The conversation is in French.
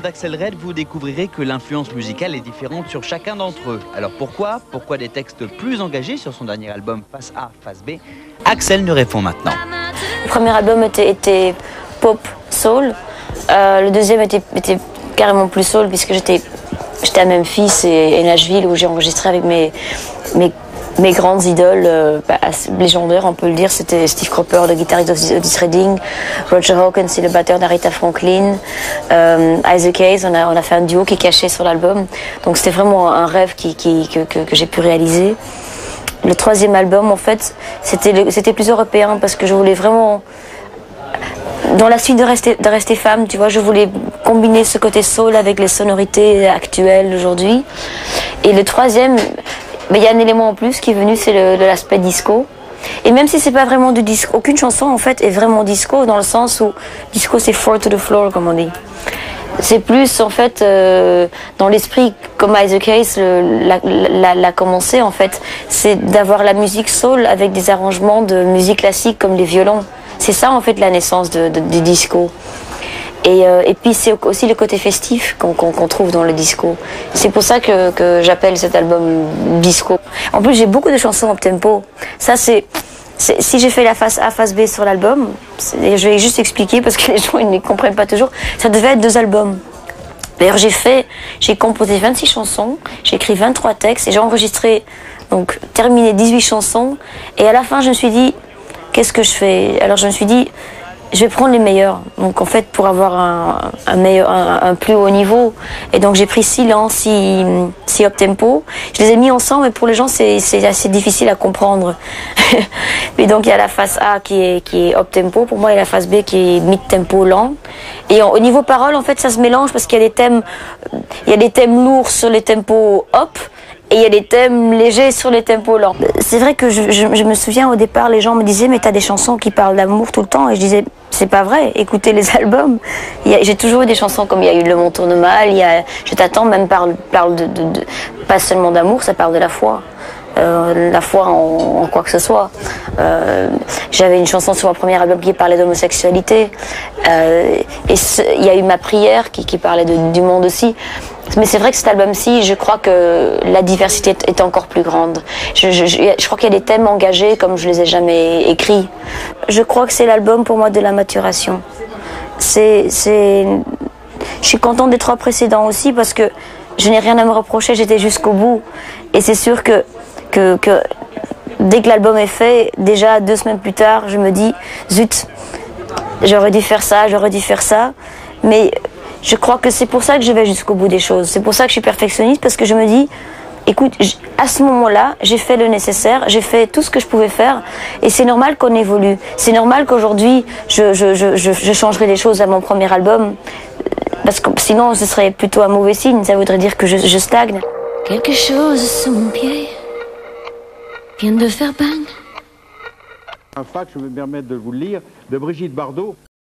D'Axel Red, vous découvrirez que l'influence musicale est différente sur chacun d'entre eux. Alors pourquoi des textes plus engagés sur son dernier album Face A, Face B? Axel nous répond maintenant. Le premier album était pop, soul. Le deuxième était carrément plus soul puisque j'étais à Memphis et Nashville où j'ai enregistré avec mes grandes idoles légendaires, on peut le dire. C'était Steve Cropper, le guitariste d'Otis Redding, Roger Hawkins, c'est le batteur d'Aretha Franklin, Isaac Hayes. On a fait un duo qui est caché sur l'album. Donc c'était vraiment un rêve que j'ai pu réaliser. Le troisième album, en fait, c'était plus européen parce que je voulais vraiment, dans la suite de Rester femme, tu vois, je voulais combiner ce côté soul avec les sonorités actuelles aujourd'hui. Et le troisième, mais il y a un élément en plus qui est venu, c'est l'aspect disco. Et même si c'est pas vraiment du disco, aucune chanson en fait est vraiment disco, dans le sens où disco c'est four to the floor comme on dit. C'est plus en fait dans l'esprit, comme Isaac Hayes l'a commencé en fait, c'est d'avoir la musique soul avec des arrangements de musique classique comme les violons. C'est ça en fait la naissance du disco. Et puis c'est aussi le côté festif qu'on trouve dans le disco. C'est pour ça que j'appelle cet album disco. En plus j'ai beaucoup de chansons up tempo. Ça si j'ai fait la face A, face B sur l'album, je vais juste expliquer parce que les gens ils ne comprennent pas toujours, ça devait être 2 albums. D'ailleurs j'ai composé 26 chansons, j'ai écrit 23 textes et j'ai enregistré, donc terminé 18 chansons. Et à la fin je me suis dit, qu'est-ce que je fais? Alors je me suis dit, je vais prendre les meilleurs, donc en fait pour avoir un plus haut niveau. Et donc j'ai pris si lent, si up tempo. Je les ai mis ensemble, mais pour les gens c'est assez difficile à comprendre. Et donc il y a la face A qui est up tempo pour moi et la face B qui est mid tempo lent. Et au niveau parole en fait ça se mélange parce qu'il y a des thèmes lourds sur les tempos up. Et il y a des thèmes légers sur les tempos lents. C'est vrai que je me souviens au départ, les gens me disaient mais t'as des chansons qui parlent d'amour tout le temps. Et je disais c'est pas vrai, écoutez les albums. J'ai toujours eu des chansons comme il y a eu Le Monde tourne mal, Je t'attends même parle pas seulement d'amour, ça parle de la foi. La foi en quoi que ce soit. J'avais une chanson sur mon premier album qui parlait d'homosexualité. Et il y a eu Ma prière qui parlait du monde aussi. Mais c'est vrai que cet album-ci, je crois que la diversité est encore plus grande. Je crois qu'il y a des thèmes engagés comme je les ai jamais écrits. Je crois que c'est l'album pour moi de la maturation. Je suis contente des 3 précédents aussi parce que je n'ai rien à me reprocher, j'étais jusqu'au bout. Et c'est sûr que dès que l'album est fait, déjà 2 semaines plus tard, je me dis zut, j'aurais dû faire ça. Mais je crois que c'est pour ça que je vais jusqu'au bout des choses. C'est pour ça que je suis perfectionniste, parce que je me dis, écoute, à ce moment-là, j'ai fait le nécessaire, j'ai fait tout ce que je pouvais faire, et c'est normal qu'on évolue. C'est normal qu'aujourd'hui, je changerai les choses à mon premier album, parce que sinon, ce serait plutôt un mauvais signe. Ça voudrait dire que je stagne. Quelque chose sous mon pied vient de faire bang. Un fax, je me permets de vous le lire, de Brigitte Bardot.